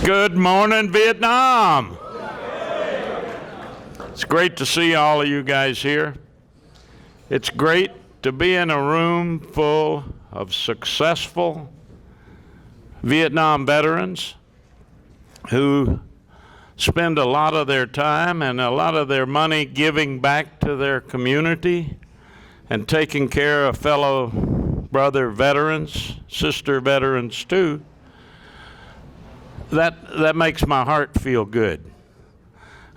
Good morning, Vietnam. It's great to see all of you guys here. It's great to be in a room full of successful Vietnam veterans who spend a lot of their time and a lot of their money giving back to their community and taking care of fellow brother veterans, sister veterans too. That makes my heart feel good.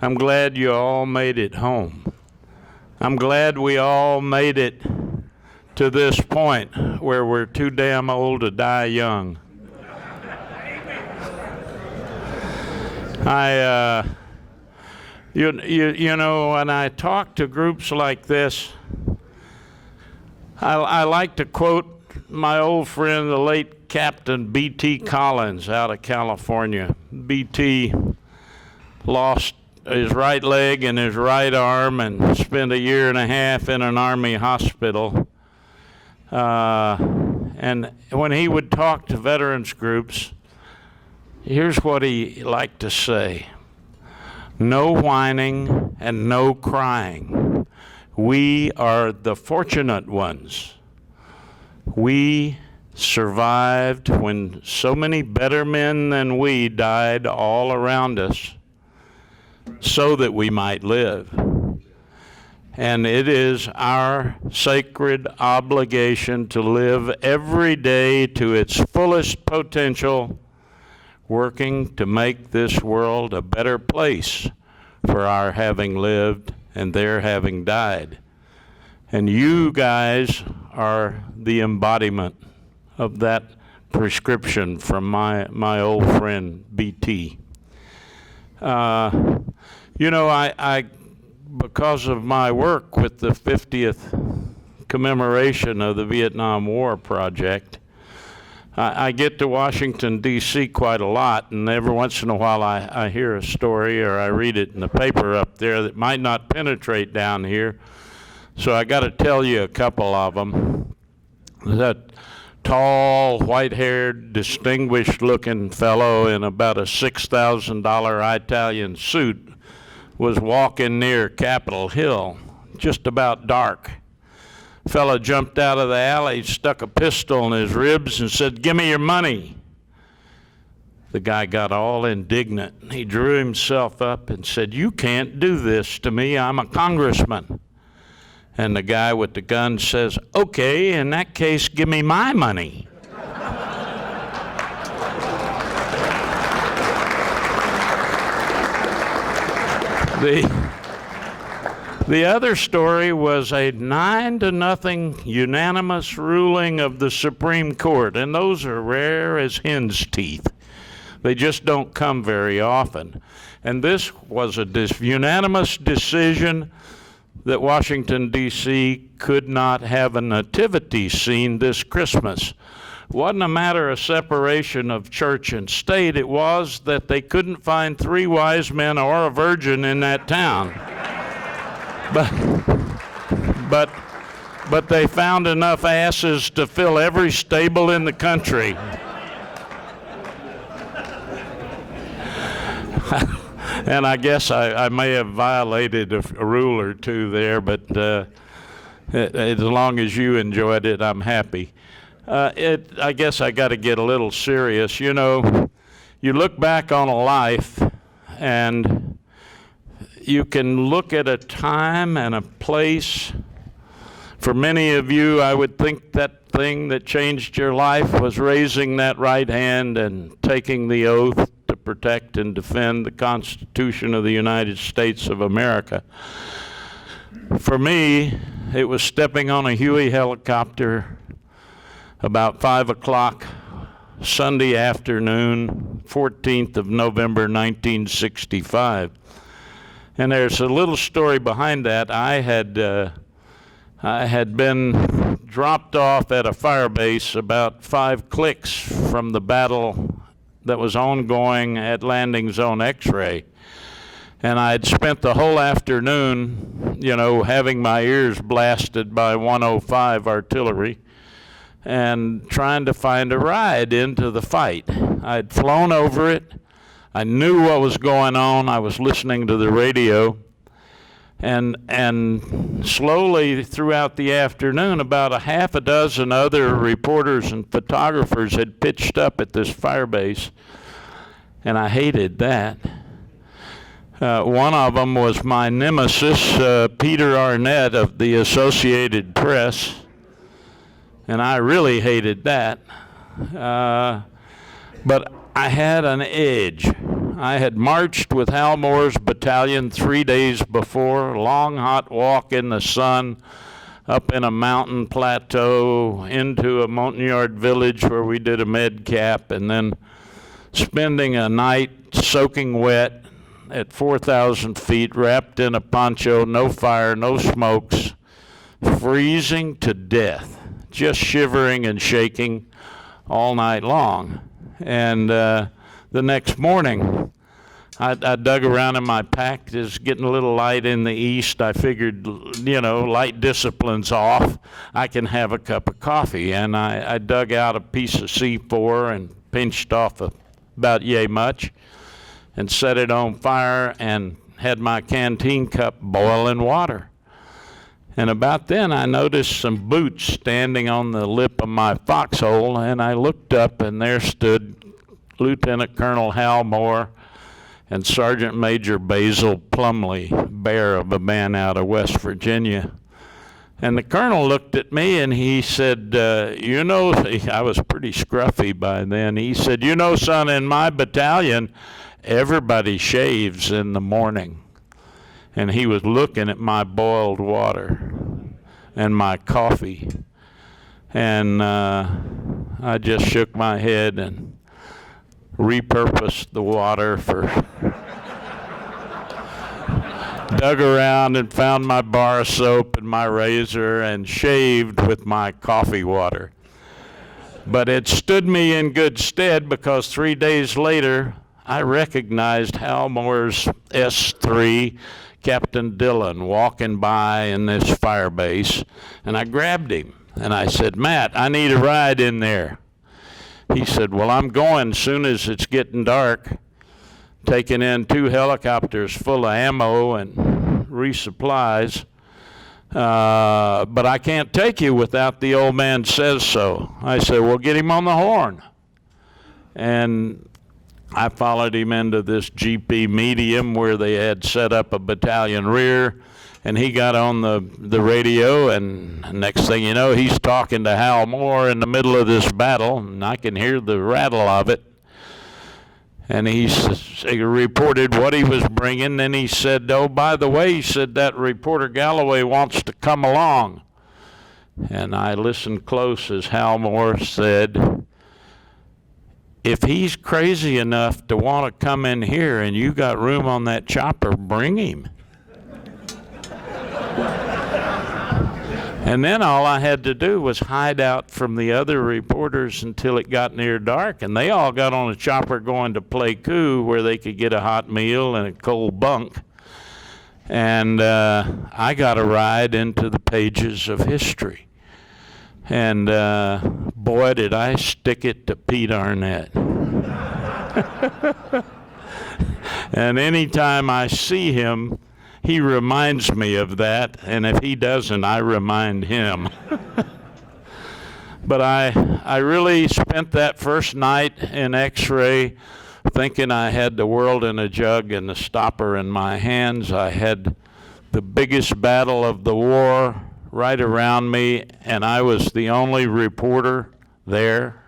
I'm glad you all made it home. I'm glad we all made it to this point where we're too damn old to die young. You know, when I talk to groups like this, I like to quote my old friend, the late Captain B.T. Collins out of California. B.T. lost his right leg and his right arm and spent a year and a half in an Army hospital. And when he would talk to veterans groups, here's what he liked to say: no whining and no crying. We are the fortunate ones. We survived when so many better men than we died all around us so that we might live. And it is our sacred obligation to live every day to its fullest potential, working to make this world a better place for our having lived and their having died. And you guys are the embodiment of that prescription from my old friend B.T. You know, I because of my work with the 50th commemoration of the Vietnam War project, I get to Washington, D.C. quite a lot, and every once in a while I hear a story or I read it in the paper up there that might not penetrate down here. So I got to tell you a couple of them. That tall, white-haired, distinguished-looking fellow in about a $6,000 Italian suit was walking near Capitol Hill, just about dark. Fellow jumped out of the alley, stuck a pistol in his ribs and said, "Give me your money." The guy got all indignant. He drew himself up and said, "You can't do this to me. I'm a congressman." And the guy with the gun says, "Okay, in that case, give me my money." The other story was a 9-0 unanimous ruling of the Supreme Court, and those are rare as hen's teeth. They just don't come very often. And this was a unanimous decision that Washington, D.C. could not have a nativity scene this Christmas. It wasn't a matter of separation of church and state. It was that they couldn't find 3 wise men or a virgin in that town. But they found enough asses to fill every stable in the country. And I guess I may have violated a rule or two there, but as long as you enjoyed it, I'm happy. I guess I got to get a little serious. You know, you look back on a life and you can look at a time and a place. For many of you, I would think that thing that changed your life was raising that right hand and taking the oath to protect and defend the Constitution of the United States of America. For me, it was stepping on a Huey helicopter about 5 o'clock Sunday afternoon, 14th of November, 1965. And there's a little story behind that. I had been dropped off at a fire base about 5 clicks from the battle that was ongoing at Landing Zone X-ray. And I'd spent the whole afternoon, you know, having my ears blasted by 105 artillery and trying to find a ride into the fight. I'd flown over it. I knew what was going on. I was listening to the radio. And slowly throughout the afternoon, about a half a dozen other reporters and photographers had pitched up at this fire base, and I hated that. One of them was my nemesis, Peter Arnett of the Associated Press, and I really hated that. But I had an edge. I had marched with Hal Moore's battalion 3 days before, long hot walk in the sun, up in a mountain plateau, into a Montagnard village where we did a med cap, and then spending a night soaking wet at 4,000 feet, wrapped in a poncho, no fire, no smokes, freezing to death, just shivering and shaking all night long. And the next morning, I dug around in my pack. It's getting a little light in the east. I figured, light discipline's off. I can have a cup of coffee. And I dug out a piece of C4 and pinched off about yay much and set it on fire and had my canteen cup boiling water. And about then, I noticed some boots standing on the lip of my foxhole, and I looked up, and there stood Lieutenant Colonel Hal Moore and Sergeant Major Basil Plumley, bear of a man out of West Virginia. And the colonel looked at me, and he said, I was pretty scruffy by then. He said, son, in my battalion, everybody shaves in the morning. And he was looking at my boiled water and my coffee. And I just shook my head and repurposed the water dug around and found my bar of soap and my razor and shaved with my coffee water. But it stood me in good stead because 3 days later, I recognized Hal Moore's S3, Captain Dillon, walking by in this fire base, and I grabbed him, and I said, Matt, I need a ride in there. He said, well, I'm going soon as it's getting dark, taking in 2 helicopters full of ammo and resupplies, but I can't take you without the old man says so. I said, well, get him on the horn. And I followed him into this GP medium where they had set up a battalion rear, and he got on the radio, and next thing you know, he's talking to Hal Moore in the middle of this battle, and I can hear the rattle of it. And he reported what he was bringing, and he said, oh, by the way, he said, that reporter Galloway wants to come along. And I listened close as Hal Moore said, if he's crazy enough to want to come in here and you got room on that chopper, bring him. And then all I had to do was hide out from the other reporters until it got near dark, and they all got on a chopper going to Pleiku where they could get a hot meal and a cold bunk. And I got a ride into the pages of history. And boy, did I stick it to Pete Arnett. And anytime I see him, he reminds me of that, and if he doesn't, I remind him. But I really spent that first night in X-ray thinking I had the world in a jug and the stopper in my hands. I had the biggest battle of the war right around me, and I was the only reporter there.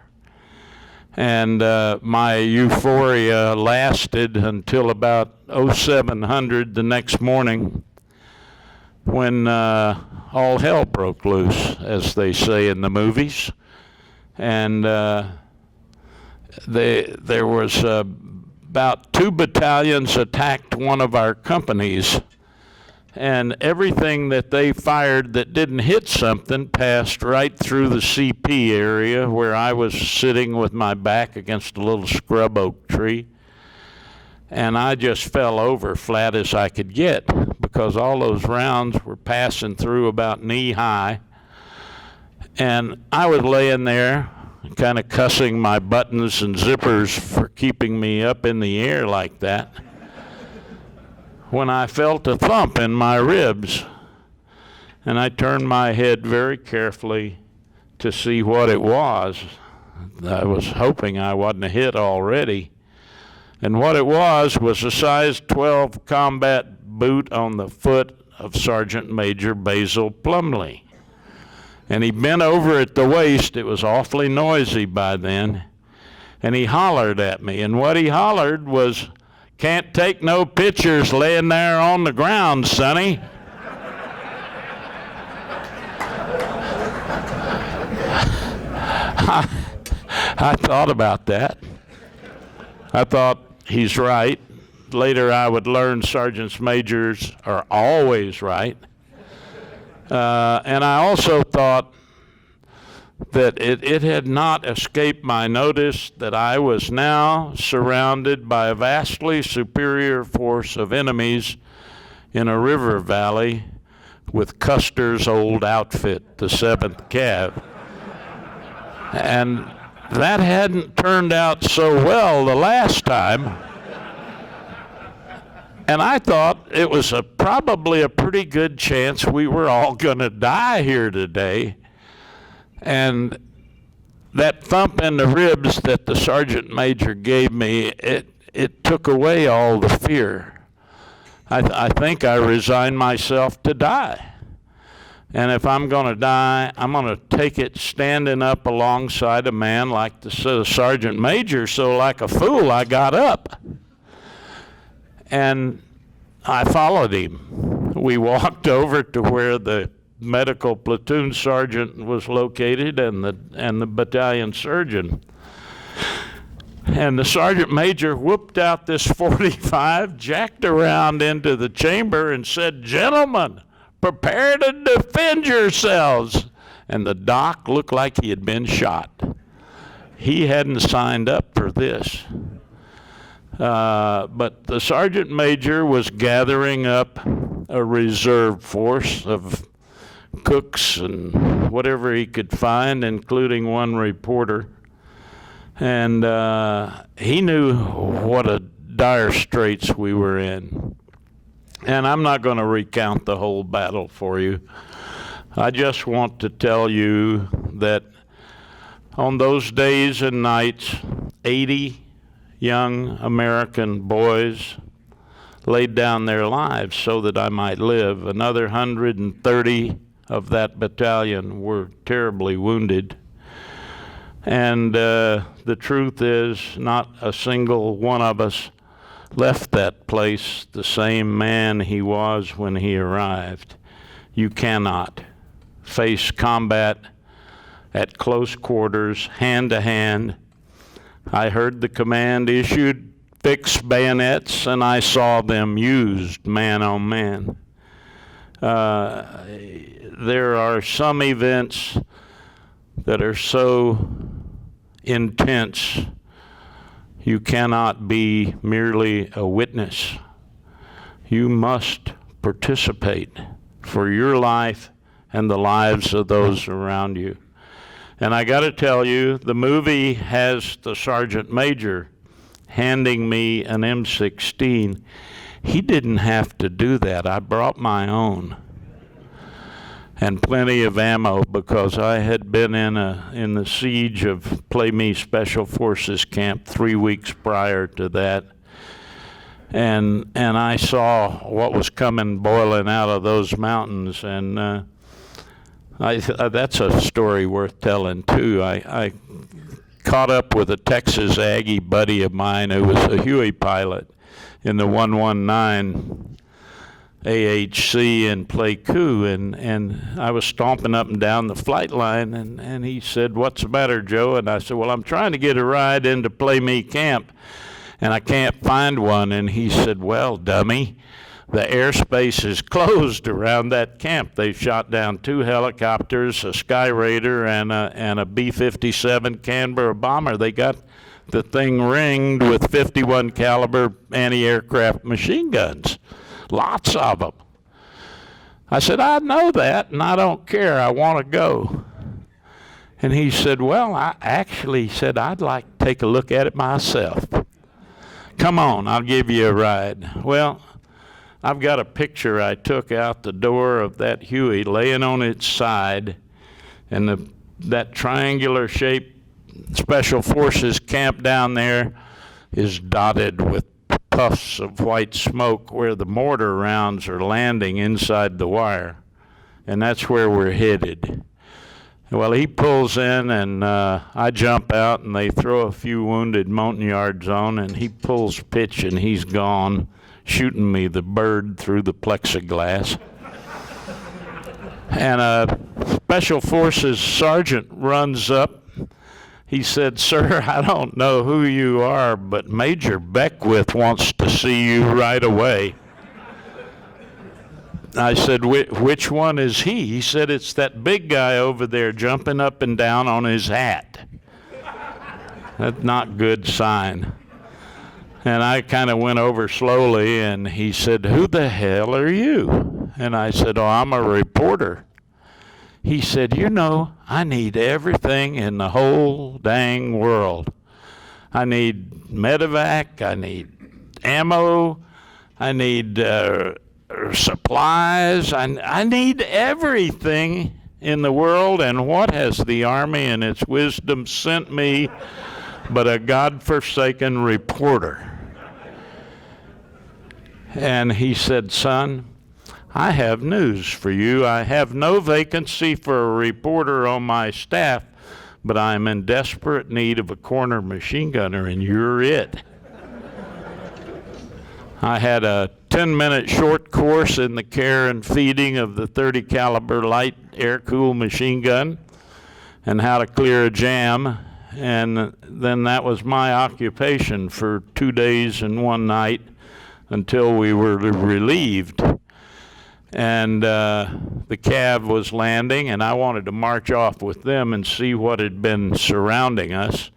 And my euphoria lasted until about 0700 the next morning, when all hell broke loose, as they say in the movies. And there was about 2 battalions attacked one of our companies, and everything that they fired that didn't hit something passed right through the CP area where I was sitting with my back against a little scrub oak tree. And I just fell over flat as I could get because all those rounds were passing through about knee high. And I was laying there kind of cussing my buttons and zippers for keeping me up in the air like that, when I felt a thump in my ribs. And I turned my head very carefully to see what it was. I was hoping I wasn't hit already. And what it was a size 12 combat boot on the foot of Sergeant Major Basil Plumley. And he bent over at the waist. It was awfully noisy by then. And he hollered at me. And what he hollered was, "Can't take no pictures laying there on the ground, sonny." I thought about that. I thought, he's right. Later I would learn sergeants majors are always right. And I also thought that it had not escaped my notice that I was now surrounded by a vastly superior force of enemies in a river valley with Custer's old outfit, the 7th Cav. And that hadn't turned out so well the last time. And I thought it was probably a pretty good chance we were all going to die here today. And that thump in the ribs that the sergeant major gave me, it took away all the fear. I think I resigned myself to die. And if I'm going to die, I'm going to take it standing up alongside a man like the sergeant major. So like a fool, I got up. And I followed him. We walked over to where the medical platoon sergeant was located and the battalion surgeon. And the sergeant major whooped out this .45, jacked around into the chamber and said, "Gentlemen, prepare to defend yourselves." And the doc looked like he had been shot. He hadn't signed up for this. But the sergeant major was gathering up a reserve force of cooks and whatever he could find, including one reporter. And he knew what a dire straits we were in. And I'm not going to recount the whole battle for you. I just want to tell you that on those days and nights, 80 young American boys laid down their lives so that I might live. Another 130 of that battalion were terribly wounded. And the truth is, not a single one of us left that place the same man he was when he arrived. You cannot face combat at close quarters, hand to hand. I heard the command issued, "Fix bayonets," and I saw them used man on man. There are some events that are so intense, you cannot be merely a witness. You must participate for your life and the lives of those around you. And I got to tell you, the movie has the sergeant major handing me an M16. He didn't have to do that. I brought my own. And plenty of ammo, because I had been in the siege of Play Me Special Forces Camp 3 weeks prior to that. And I saw what was coming boiling out of those mountains. And that's a story worth telling, too. I caught up with a Texas Aggie buddy of mine who was a Huey pilot in the 119 AHC in Pleiku, and I was stomping up and down the flight line, and he said, "What's the matter, Joe?" And I said, "Well, I'm trying to get a ride into Play Me Camp, and I can't find one." And he said, "Well, dummy, the airspace is closed around that camp. They've shot down 2 helicopters, a Sky Raider, and a B-57 Canberra bomber. They got the thing ringed with 51 caliber anti-aircraft machine guns. Lots of them." I said, "I know that, and I don't care. I want to go." And he said, well, I actually said, I'd like to take a look at it myself. Come on, I'll give you a ride. Well, I've got a picture I took out the door of that Huey laying on its side, and that triangular shaped Special Forces camp down there is dotted with puffs of white smoke where the mortar rounds are landing inside the wire. And that's where we're headed. Well, he pulls in, and I jump out, and they throw a few wounded Montagnards on, and he pulls pitch, and he's gone, shooting me the bird through the plexiglass. And a Special Forces sergeant runs up. He said, sir, I don't know who you are, but Major Beckwith wants to see you right away. I said, which one is he? He said, it's that big guy over there jumping up and down on his hat. That's not a good sign. And I kind of went over slowly, and he said, who the hell are you? And I said, oh, I'm a reporter. He said, you know, I need everything in the whole dang world. I need medevac, I need ammo, I need supplies, I need everything in the world, and what has the Army in its wisdom sent me but a godforsaken reporter? And he said, son, I have news for you. I have no vacancy for a reporter on my staff, but I'm in desperate need of a corner machine gunner, and you're it. I had a 10-minute short course in the care and feeding of the 30 caliber light air-cooled machine gun and how to clear a jam, and then that was my occupation for 2 days and 1 night until we were relieved. And the Cav was landing, and I wanted to march off with them and see what had been surrounding us.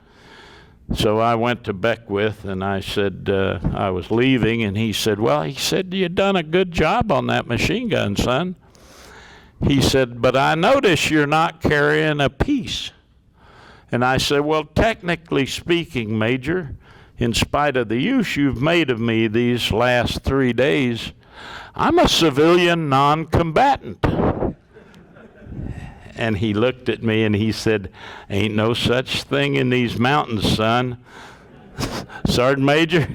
So I went to Beckwith, and I said I was leaving, and he said, well, you done a good job on that machine gun, son. He said, but I notice you're not carrying a piece. And I said, well, technically speaking, Major, in spite of the use you've made of me these last 3 days, I'm a civilian non-combatant. And he looked at me and he said, ain't no such thing in these mountains, son. Sergeant Major,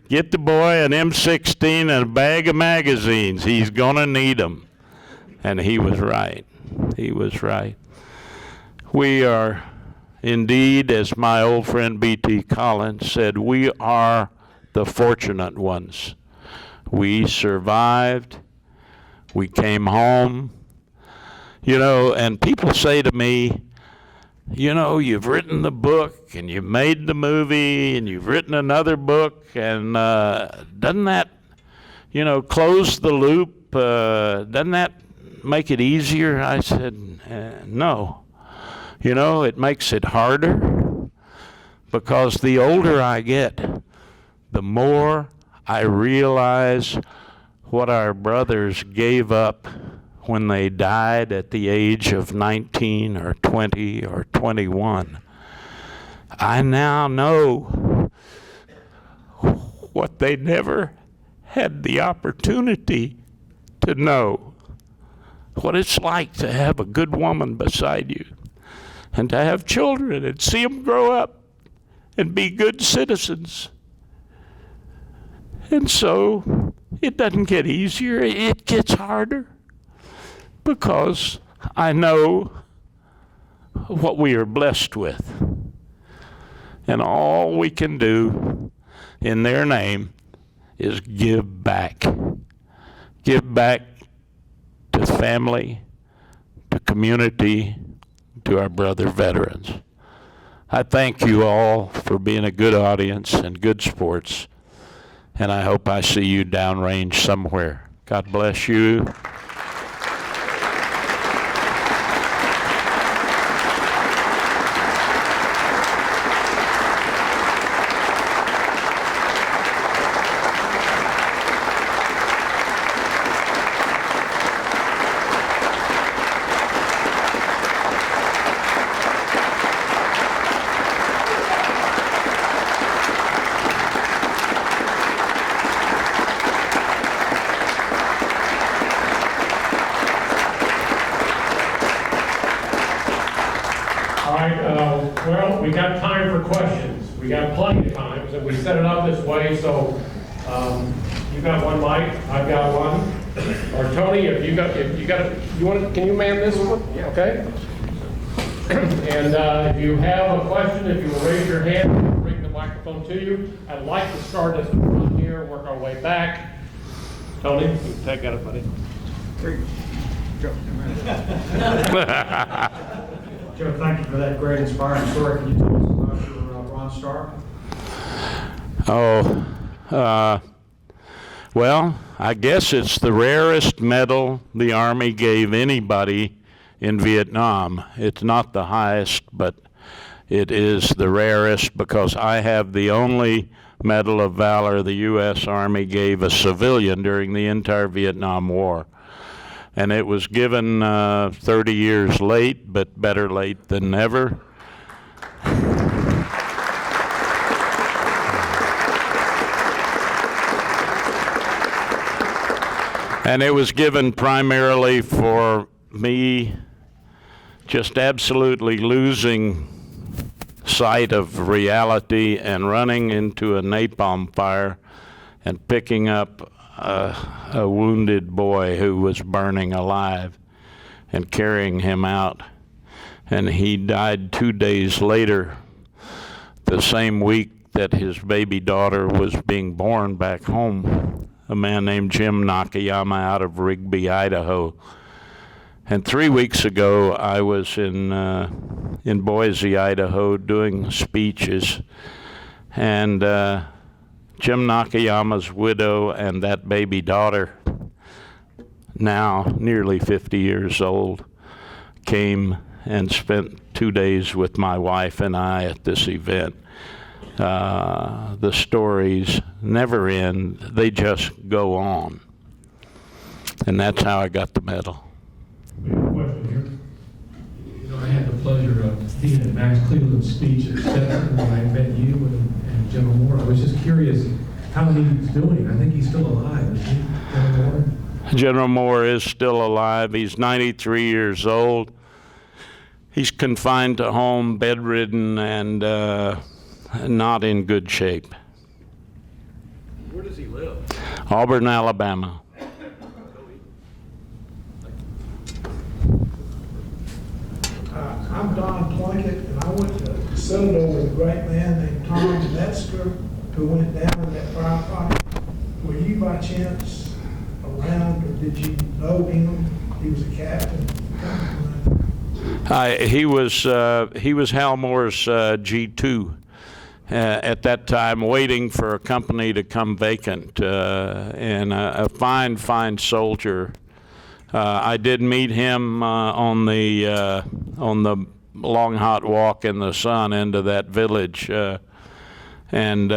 get the boy an M16 and a bag of magazines. He's gonna need them. And he was right. He was right. We are indeed, as my old friend B.T. Collins said, we are the fortunate ones. We survived. We came home. You know, and people say to me, you know, you've written the book and you've made the movie and you've written another book, and doesn't that, you know, close the loop? Doesn't that make it easier? I said, no. You know, it makes it harder, because the older I get, the more I realize what our brothers gave up when they died at the age of 19 or 20 or 21. I now know what they never had the opportunity to know. What it's like to have a good woman beside you, and to have children and see them grow up and be good citizens. And so it doesn't get easier, it gets harder, because I know what we are blessed with. And all we can do in their name is give back. Give back to family, to community, to our brother veterans. I thank you all for being a good audience and good sports, and I hope I see you downrange somewhere. God bless you. We got plenty of time, so we set it up this way, so you got one mic, I've got one. Or Tony, if you want, can you man this one? Yeah, okay. And if you have a question, if you will raise your hand, we'll bring the microphone to you. I'd like to start at the front here, work our way back. Tony, you can take that, buddy. Joe, thank you for that great inspiring story. Can you tell us about your Bronze Star? Well, I guess it's the rarest medal the Army gave anybody in Vietnam. It's not the highest, but it is the rarest because I have the only Medal of Valor the U.S. Army gave a civilian during the entire Vietnam War. And it was given 30 years late, but better late than never. And it was given primarily for me just absolutely losing sight of reality and running into a napalm fire and picking up a wounded boy who was burning alive and carrying him out. And he died 2 days later, the same week that his baby daughter was being born back home, a man named Jim Nakayama out of Rigby, Idaho. And 3 weeks ago, I was in Boise, Idaho, doing speeches, and Jim Nakayama's widow and that baby daughter, now nearly 50 years old, came and spent 2 days with my wife and I at this event. The stories never end, they just go on. And that's how I got the medal. We have a question here. You know, I had the pleasure of being at Max Cleveland's speech at Stetson when I met you and General Moore. I was just curious how he's doing. I think he's still alive, isn't he, General Moore? General Moore is still alive. He's 93 years old. He's confined to home, bedridden, and not in good shape. Where does he live? Auburn, Alabama. I'm Don Plunkett, and I went to Citadel with a great man named Tom Metzger, who went down in that firefight. Were you by chance around, or did you know him? He was a captain. He was Hal Moore's G2 at that time, waiting for a company to come vacant, and a fine soldier. I did meet him on the long hot walk in the sun into that village, and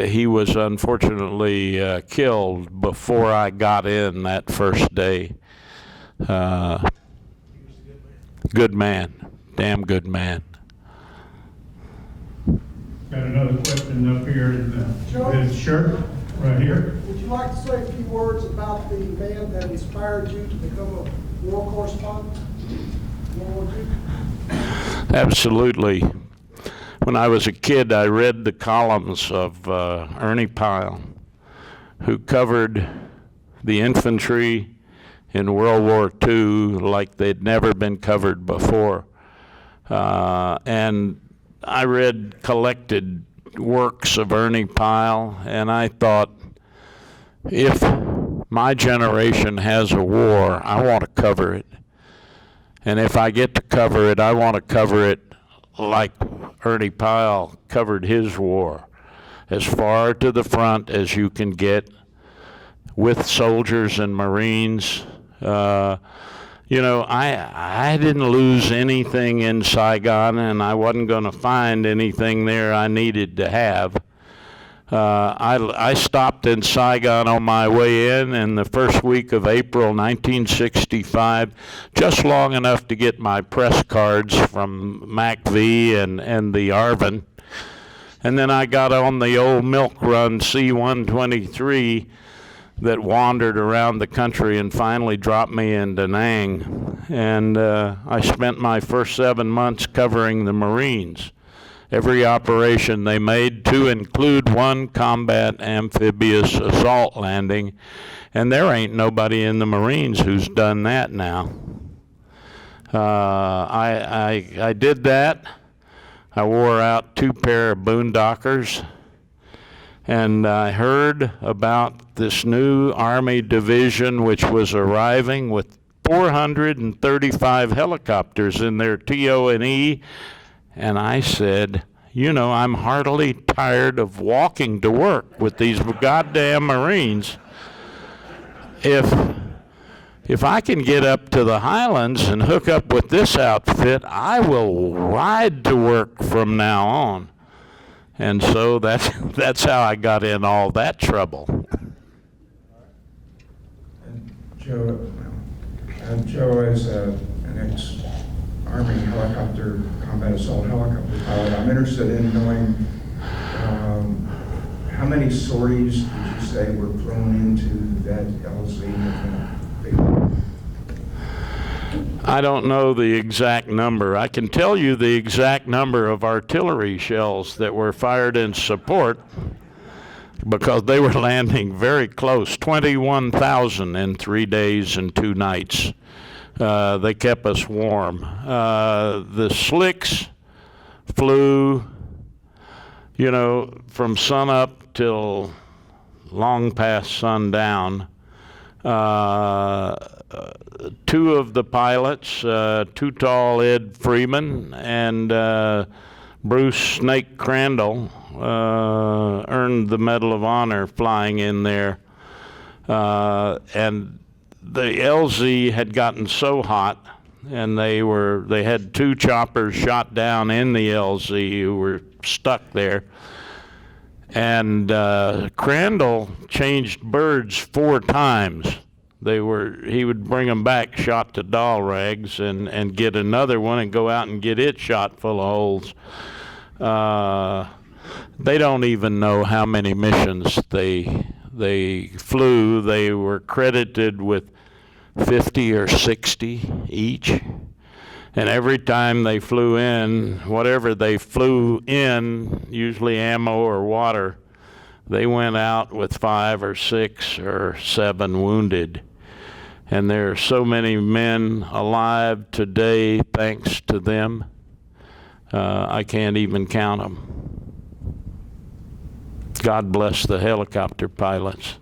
he was unfortunately killed before I got in that first day. Good man, damn good man. Got another question up here in his shirt, right here. Would you like to say a few words about the man that inspired you to become a war correspondent? World War II? Absolutely. When I was a kid, I read the columns of Ernie Pyle, who covered the infantry in World War II like they'd never been covered before. And I read collected works of Ernie Pyle, and I thought, if my generation has a war, I want to cover it. And if I get to cover it, I want to cover it like Ernie Pyle covered his war, as far to the front as you can get, with soldiers and Marines. You know, I didn't lose anything in Saigon, and I wasn't going to find anything there I needed to have. I stopped in Saigon on my way in the first week of April 1965, just long enough to get my press cards from MacV and the Arvin. And then I got on the old milk run C-123 that wandered around the country and finally dropped me in Da Nang. And I spent my first 7 months covering the Marines. every operation they made, to include one combat amphibious assault landing. And there ain't nobody in the Marines who's done that now. I did that. I wore out 2 pair of boondockers, and I heard about this new Army division which was arriving with 435 helicopters in their TO&E, and I said, you know, I'm heartily tired of walking to work with these goddamn Marines. If I can get up to the Highlands and hook up with this outfit, I will ride to work from now on. And so that's how I got in all that trouble. Joe, as an ex-Army helicopter, combat assault helicopter pilot, I'm interested in knowing how many sorties did you say were flown into that LZ? I don't know the exact number. I can tell you the exact number of artillery shells that were fired in support, because they were landing very close, 21,000 in 3 days and 2 nights. They kept us warm. The slicks flew, you know, from sunup till long past sundown. 2 of the pilots, Too Tall Ed Freeman and Bruce Snake Crandall, earned the Medal of Honor flying in there. And the LZ had gotten so hot, and they had 2 choppers shot down in the LZ who were stuck there. And Crandall changed birds 4 times. He would bring them back shot to doll rags and get another one and go out and get it shot full of holes. They don't even know how many missions they flew. They were credited with 50 or 60 each. And every time they flew in, whatever they flew in, usually ammo or water, they went out with 5 or 6 or 7 wounded. And there are so many men alive today thanks to them. I can't even count them. God bless the helicopter pilots.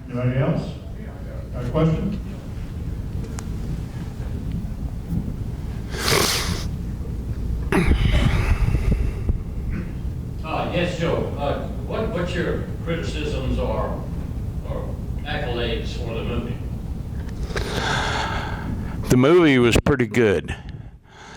Anybody else? Got a question? Yes, Joe. What's your criticisms or accolades for the movie? The movie was pretty good.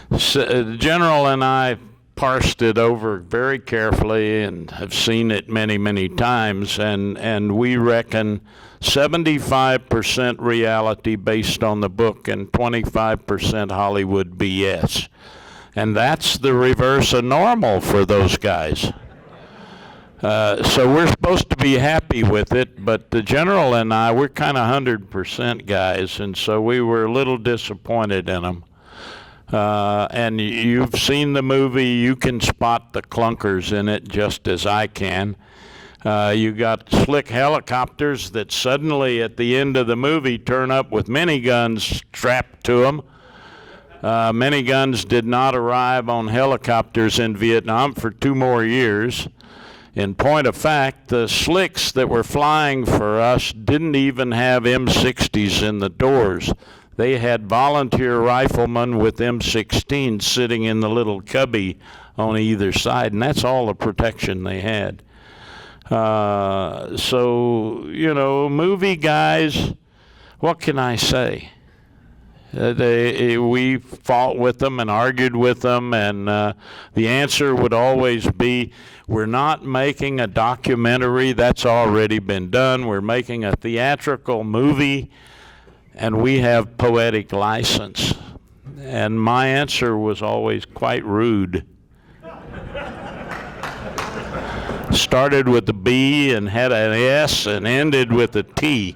The General and I parsed it over very carefully and have seen it many, many times, and we reckon 75% reality based on the book and 25% Hollywood BS. And that's the reverse of normal for those guys. So we're supposed to be happy with it, but the General and I, we're kind of 100% guys, and so we were a little disappointed in them. And you've seen the movie, you can spot the clunkers in it just as I can. You got slick helicopters that suddenly at the end of the movie turn up with miniguns strapped to them. Miniguns did not arrive on helicopters in Vietnam for 2 more years. In point of fact, the slicks that were flying for us didn't even have M60s in the doors. They had volunteer riflemen with M16s sitting in the little cubby on either side, and that's all the protection they had. So, you know, movie guys, what can I say? We fought with them and argued with them, and the answer would always be, we're not making a documentary, that's already been done. We're making a theatrical movie, and we have poetic license. And my answer was always quite rude. Started with a B and had an S and ended with a T.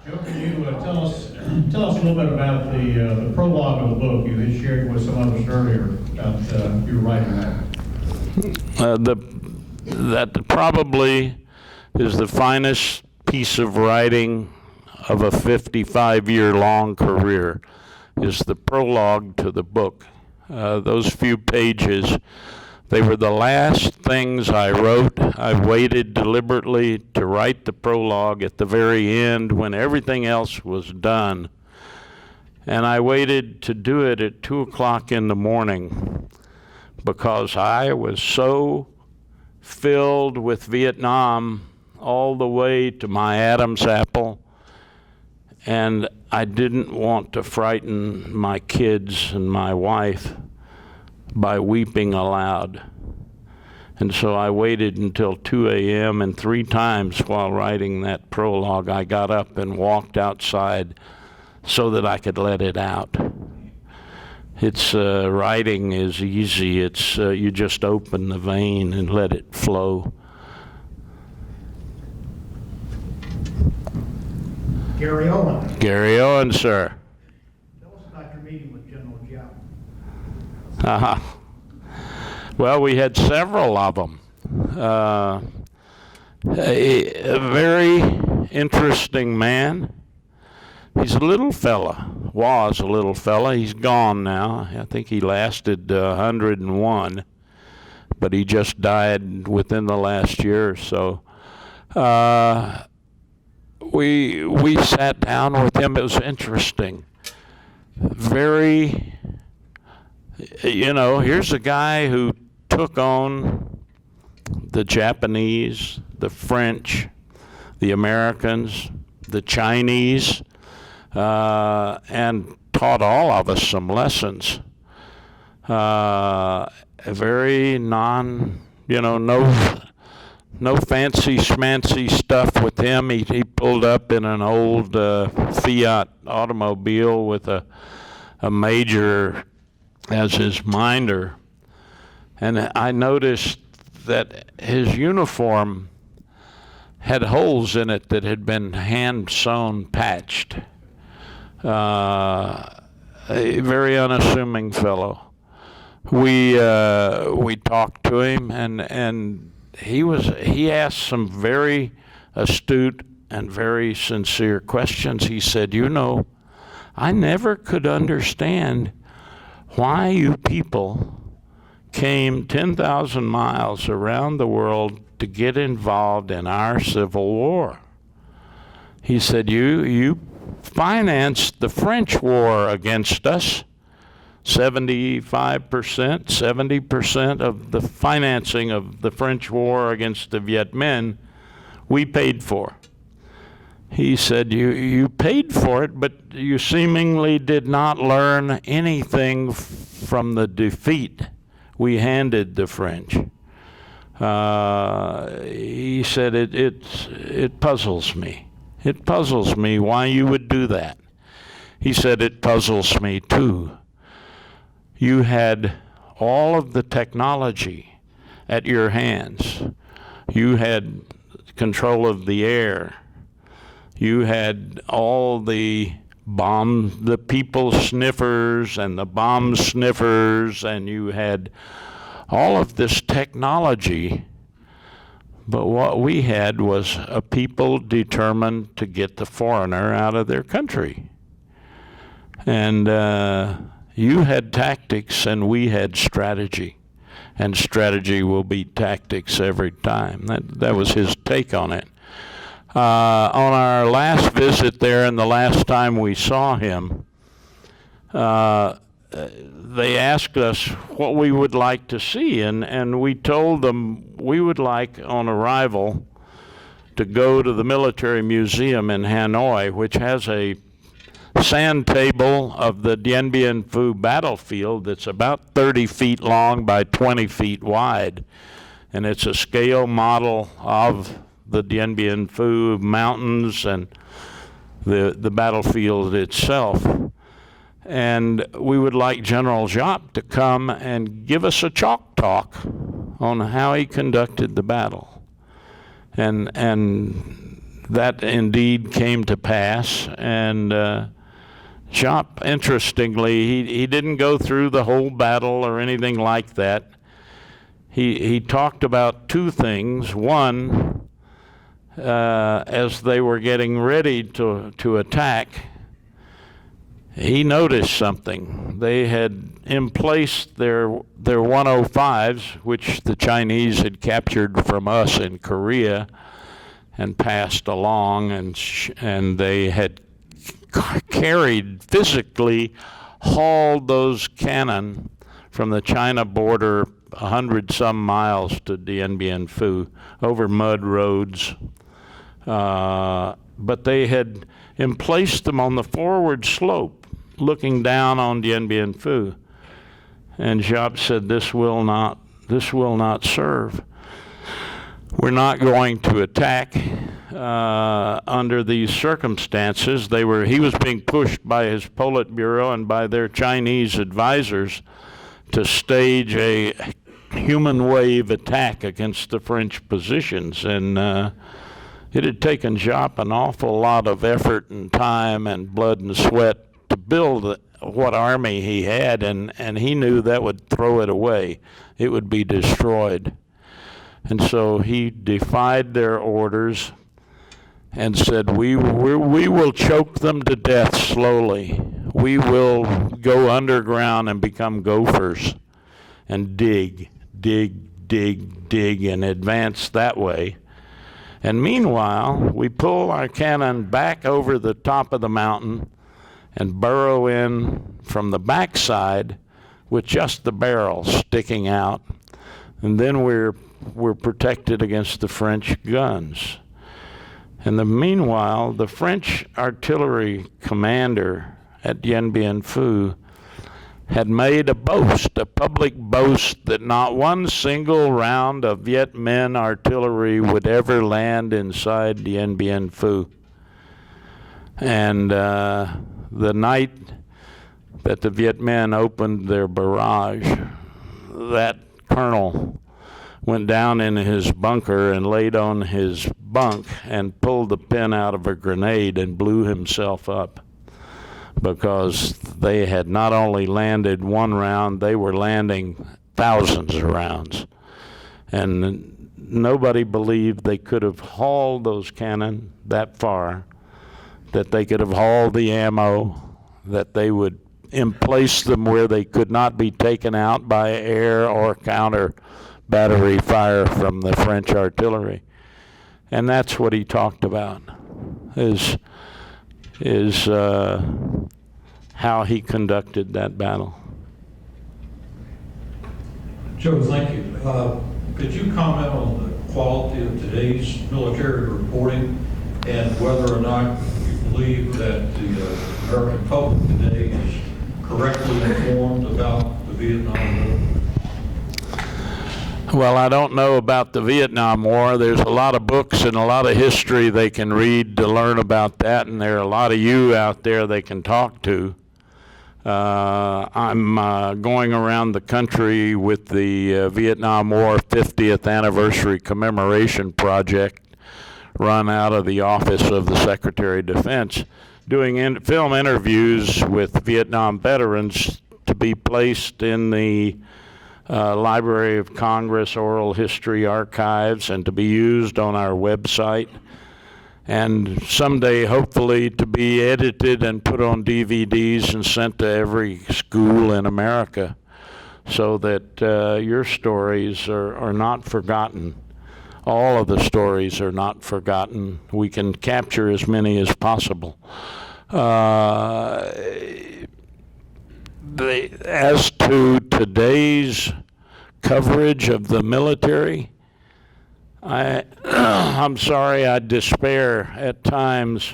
Joe, can you tell us a little bit about the prologue of the book? You had shared with some others earlier about your writing that. That probably is the finest piece of writing of a 55-year-long career, is the prologue to the book. Those few pages, they were the last things I wrote. I waited deliberately to write the prologue at the very end when everything else was done. And I waited to do it at 2 o'clock in the morning because I was so filled with Vietnam all the way to my Adam's apple, and I didn't want to frighten my kids and my wife by weeping aloud. And so I waited until 2 a.m., and 3 times while writing that prologue, I got up and walked outside so that I could let it out. It's writing is easy. It's you just open the vein and let it flow. Gary Owen, Gary Owen, sir. tell us about your meeting with General Giap. Well, we had several of them. A very interesting man. He's a little fella, was a little fella. He's gone now. I think he lasted 101, but he just died within the last year or so. We sat down with him. It was interesting. Very, here's a guy who took on the Japanese, the French, the Americans, the Chinese, and taught all of us some lessons. Very no fancy schmancy stuff with him. He pulled up in an old Fiat automobile with a major as his minder. And I noticed that his uniform had holes in it that had been hand-sewn, patched. A very unassuming fellow. We talked to him, and he asked some very astute and very sincere questions. He said, I never could understand why you people came 10,000 miles around the world to get involved in our Civil War. He said, you financed the French war against us. 70% of the financing of the French war against the Viet Minh, we paid for. He said, you paid for it, but you seemingly did not learn anything from the defeat we handed the French. He said, it puzzles me. It puzzles me why you would do that. He said, it puzzles me too. You had all of the technology at your hands. You had control of the air. You had all the people sniffers and the bomb sniffers, and you had all of this technology. But what we had was a people determined to get the foreigner out of their country. And you had tactics and we had strategy. And strategy will beat tactics every time. That was his take on it. On our last visit there and the last time we saw him, they asked us what we would like to see, and we told them we would like, on arrival, to go to the military museum in Hanoi, which has a sand table of the Dien Bien Phu battlefield that's about 30 feet long by 20 feet wide, and it's a scale model of the Dien Bien Phu mountains and the battlefield itself. And we would like General Giap to come and give us a chalk talk on how he conducted the battle. And that indeed came to pass, and Giap, interestingly, he didn't go through the whole battle or anything like that. He talked about two things. One, as they were getting ready to attack, he noticed something. They had emplaced their 105s, which the Chinese had captured from us in Korea and passed along, and they had carried, physically hauled those cannon from the China border 100-some miles to Dien Bien Phu over mud roads. But they had emplaced them on the forward slope, looking down on Dien Bien Phu. And Giap said, this will not serve. We're not going to attack under these circumstances. He was being pushed by his Politburo and by their Chinese advisors to stage a human wave attack against the French positions. And it had taken Giap an awful lot of effort and time and blood and sweat to build what army he had, and he knew that would throw it away. It would be destroyed. And so he defied their orders and said, we will choke them to death slowly. We will go underground and become gophers and dig, and advance that way. And meanwhile, we pull our cannon back over the top of the mountain and burrow in from the backside with just the barrel sticking out. And then we're protected against the French guns. And meanwhile, the French artillery commander at Dien Bien Phu had made a boast, a public boast, that not one single round of Viet Minh artillery would ever land inside Dien Bien Phu. And the night that the Viet Minh opened their barrage, that colonel went down in his bunker and laid on his bunk and pulled the pin out of a grenade and blew himself up, because they had not only landed one round, they were landing thousands of rounds. And nobody believed they could have hauled those cannon that far, that they could have hauled the ammo, that they would emplace them where they could not be taken out by air or counter battery fire from the French artillery. And that's what he talked about, is how he conducted that battle. Joe, thank you. Could you comment on the quality of today's military reporting and whether or not you believe that the American public today is correctly informed about the Vietnam War? Well, I don't know about the Vietnam War. There's a lot of books and a lot of history they can read to learn about that, and there are a lot of you out there they can talk to. I'm going around the country with the Vietnam War 50th Anniversary Commemoration Project, run out of the Office of the Secretary of Defense, doing film interviews with Vietnam veterans to be placed in the Library of Congress Oral History Archives and to be used on our website, and someday hopefully to be edited and put on DVDs and sent to every school in America, so that your stories are not forgotten. All of the stories are not forgotten. We can capture as many as possible. As to today's coverage of the military, I'm sorry, I despair at times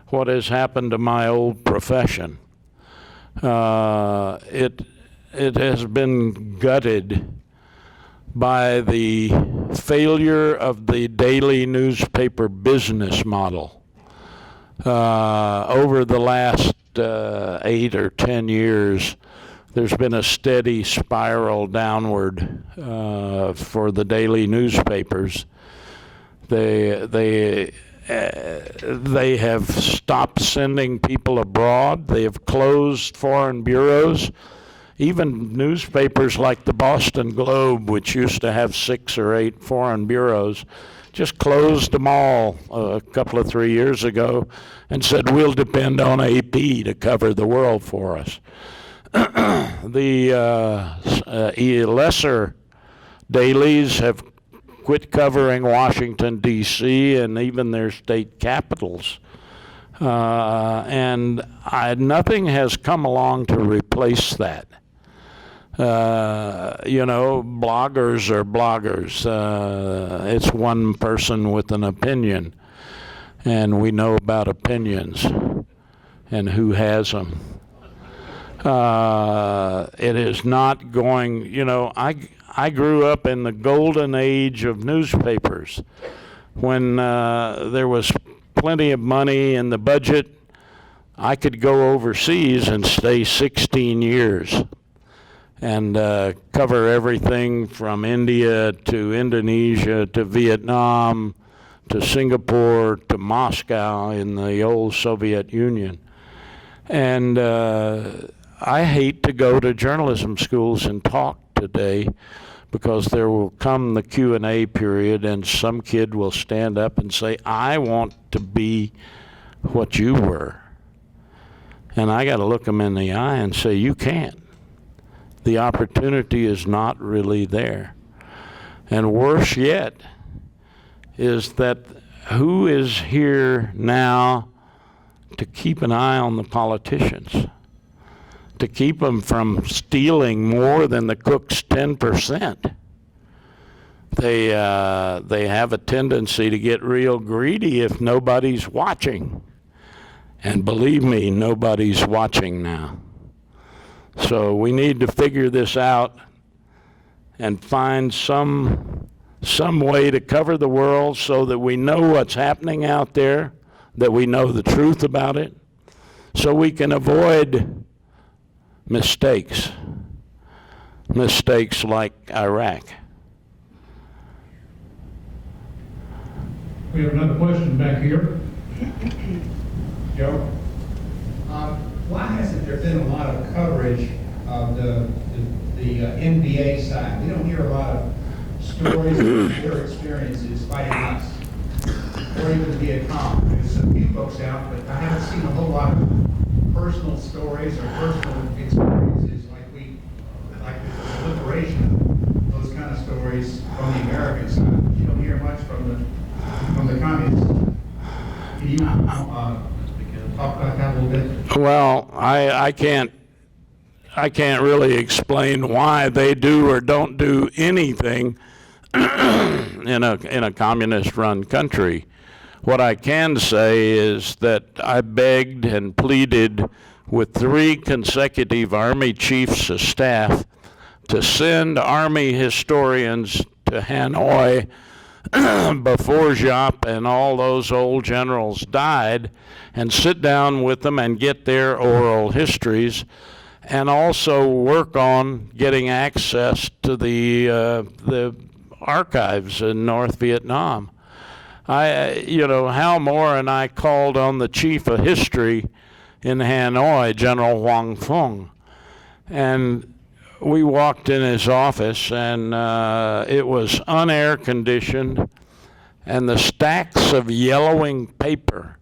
what has happened to my old profession. It has been gutted by the failure of the daily newspaper business model. Over the last 8 or 10 years, there's been a steady spiral downward for the daily newspapers. They They have stopped sending people abroad. They have closed foreign bureaus. Even newspapers like the Boston Globe, which used to have 6 or 8 foreign bureaus, just closed them all a couple of 3 years ago and said, we'll depend on AP to cover the world for us. The lesser dailies have quit covering Washington, D.C., and even their state capitals. And nothing has come along to replace that. Bloggers are bloggers. It's one person with an opinion, and we know about opinions and who has them. It is not going, I grew up in the golden age of newspapers when there was plenty of money in the budget. I could go overseas and stay 16 years and cover everything from India to Indonesia to Vietnam to Singapore to Moscow in the old Soviet Union. And I hate to go to journalism schools and talk today, because there will come the Q&A period and some kid will stand up and say, I want to be what you were. And I got to look them in the eye and say, you can't. The opportunity is not really there. And worse yet is that who is here now to keep an eye on the politicians, to keep them from stealing more than the cook's 10%. They have a tendency to get real greedy if nobody's watching. And believe me, nobody's watching now. So we need to figure this out and find some way to cover the world so that we know what's happening out there, that we know the truth about it, so we can avoid mistakes like Iraq. We have another question back here. Joe? Why hasn't there been a lot of coverage of the NBA side? We don't hear a lot of stories of their experiences fighting us, or even the Vietcong. There's a few books out, but I haven't seen a whole lot of personal stories or personal experiences like the liberation, those kind of stories from the American side. You don't hear much from the communists. Can you talk about that a little bit? Well, I can't really explain why they do or don't do anything in a communist-run country. What I can say is that I begged and pleaded with 3 consecutive Army chiefs of staff to send Army historians to Hanoi before Giap and all those old generals died, and sit down with them and get their oral histories, and also work on getting access to the archives in North Vietnam. Hal Moore and I called on the chief of history in Hanoi, General Hoang Phuong, and we walked in his office, and it was unair conditioned, and the stacks of yellowing paper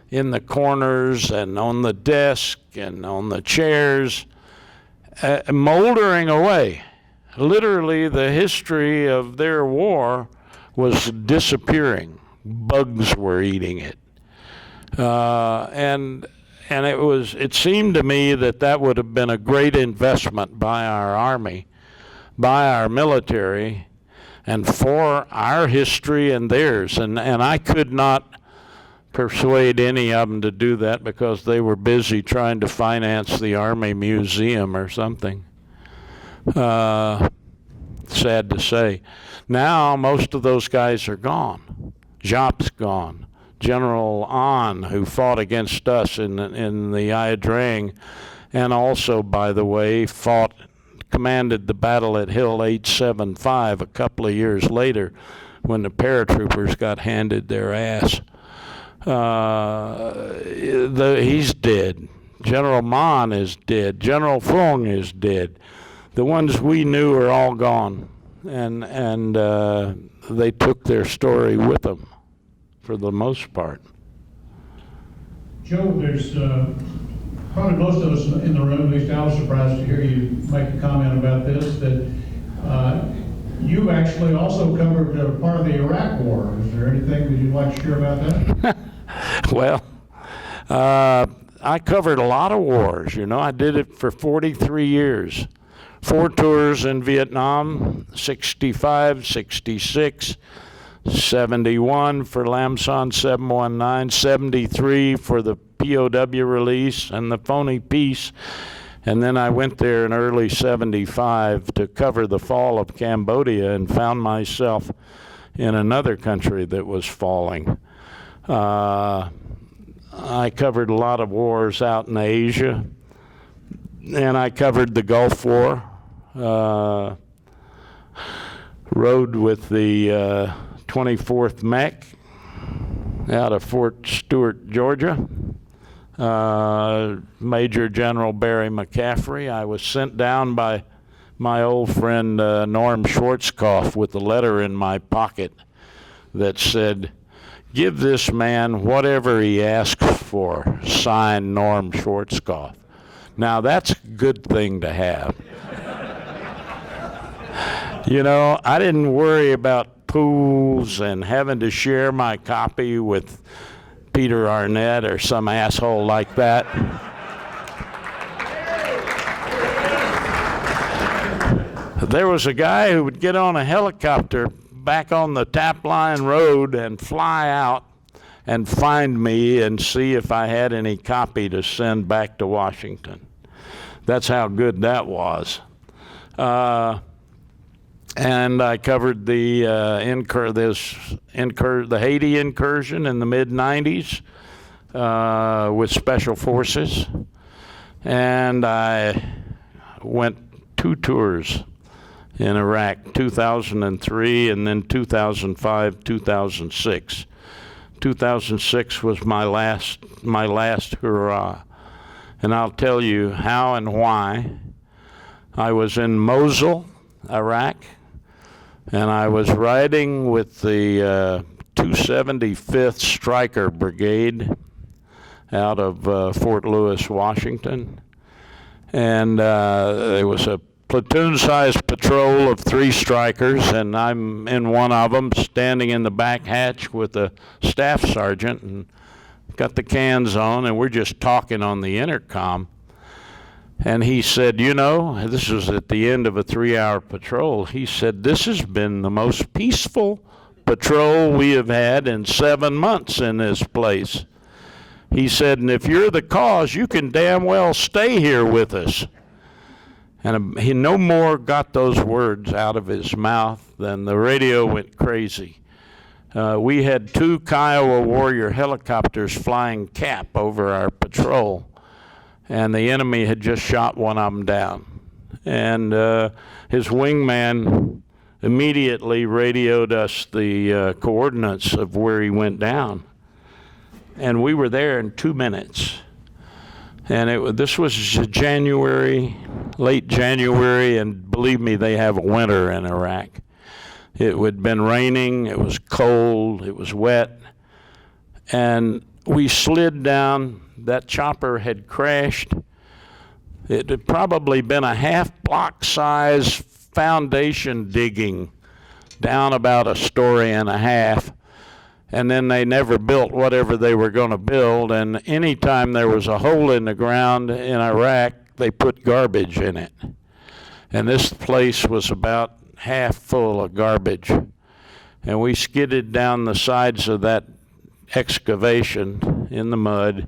in the corners and on the desk and on the chairs, moldering away. Literally, the history of their war was disappearing. Bugs were eating it. And it seemed to me that would have been a great investment by our Army, by our military, and for our history and theirs. And I could not persuade any of them to do that because they were busy trying to finance the Army Museum or something. Sad to say. Now most of those guys are gone. Giap's gone. General An, who fought against us in the Ia Drang, and also, by the way, commanded the battle at Hill 875 a couple of years later when the paratroopers got handed their ass. He's dead. General Mon is dead. General Fong is dead. The ones we knew are all gone, and they took their story with them, for the most part. Joe, there's probably most of us in the room, at least I was surprised to hear you make a comment about this, that you actually also covered part of the Iraq War. Is there anything that you'd like to share about that? Well, I covered a lot of wars. You know, I did it for 43 years. 4 tours in Vietnam, 65, 66, 71 for Lam Son 719, 73 for the POW release and the phony peace. And then I went there in early 75 to cover the fall of Cambodia and found myself in another country that was falling. I covered a lot of wars out in Asia, and I covered the Gulf War. Rode with the 24th Mech out of Fort Stewart, Georgia. Major General Barry McCaffrey. I was sent down by my old friend Norm Schwarzkopf with a letter in my pocket that said, "Give this man whatever he asks for, signed Norm Schwarzkopf." Now that's a good thing to have. You know, I didn't worry about pools and having to share my copy with Peter Arnett or some asshole like that. There was a guy who would get on a helicopter back on the Tap Line Road and fly out and find me and see if I had any copy to send back to Washington. That's how good that was. And I covered the the Haiti incursion in the mid-90s with Special Forces. And I went 2 tours in Iraq, 2003 and then 2005, 2006. 2006 was my last hurrah. And I'll tell you how and why. I was in Mosul, Iraq, and I was riding with the 275th Stryker Brigade out of Fort Lewis, Washington. And there was a platoon-sized patrol of 3 Strykers, and I'm in one of them, standing in the back hatch with a staff sergeant, and got the cans on, and we're just talking on the intercom. And he said, you know, this was at the end of a 3-hour patrol, he said, this has been the most peaceful patrol we have had in 7 months in this place. He said, and if you're the cause, you can damn well stay here with us. And he no more got those words out of his mouth than the radio went crazy. We had 2 Kiowa Warrior helicopters flying cap over our patrol, and the enemy had just shot one of them down. And his wingman immediately radioed us the coordinates of where he went down. And we were there in 2 minutes. And this was January, late January, and believe me, they have a winter in Iraq. It had been raining, it was cold, it was wet, and we slid down. That chopper had crashed. It had probably been a half-block size foundation digging down about a story and a half. And then they never built whatever they were going to build. And anytime there was a hole in the ground in Iraq, they put garbage in it. And this place was about half full of garbage. And we skidded down the sides of that excavation in the mud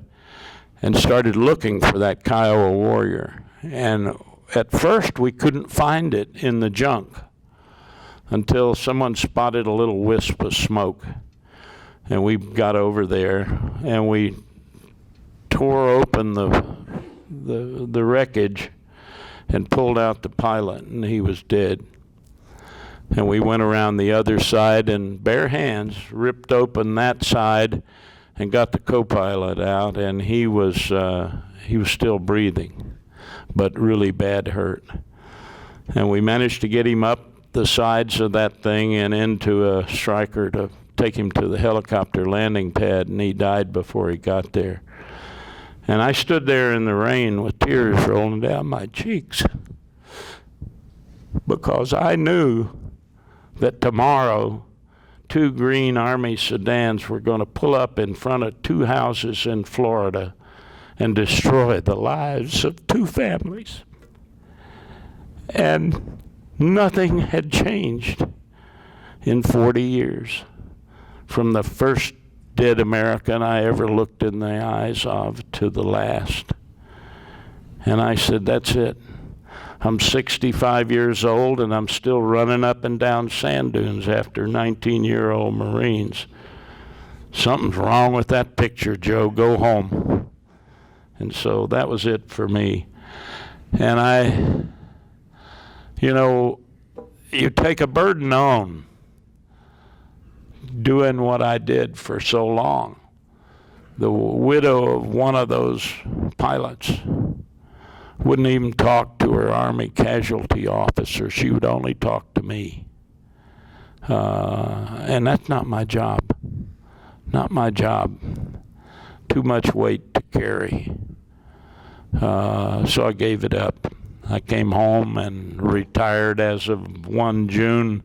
and started looking for that Kiowa Warrior. And at first we couldn't find it in the junk until someone spotted a little wisp of smoke. And we got over there and we tore open the wreckage and pulled out the pilot, and he was dead. And we went around the other side and bare hands ripped open that side and got the co-pilot out, and he was still breathing, but really bad hurt. And we managed to get him up the sides of that thing and into a striker to take him to the helicopter landing pad, and he died before he got there. And I stood there in the rain with tears rolling down my cheeks because I knew that tomorrow 2 green Army sedans were going to pull up in front of 2 houses in Florida and destroy the lives of 2 families. And nothing had changed in 40 years from the first dead American I ever looked in the eyes of to the last. And I said, that's it. I'm 65 years old and I'm still running up and down sand dunes after 19-year-old Marines. Something's wrong with that picture, Joe. Go home. And so that was it for me. And you take a burden on doing what I did for so long. The widow of one of those pilots wouldn't even talk to her Army casualty officer. She would only talk to me. And that's not my job. Not my job. Too much weight to carry. So I gave it up. I came home and retired as of 1 June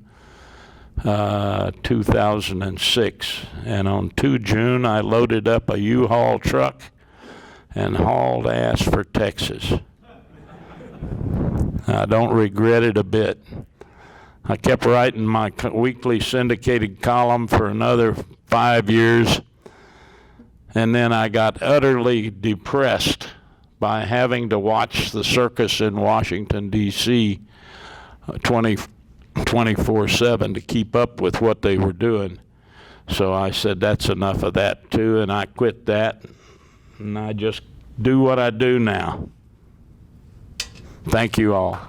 2006. And on 2 June, I loaded up a U-Haul truck and hauled ass for Texas. I don't regret it a bit. I kept writing my weekly syndicated column for another 5 years, and then I got utterly depressed by having to watch the circus in Washington, D.C. 24/7 to keep up with what they were doing. So I said, that's enough of that too, and I quit that, and I just do what I do now. Thank you all.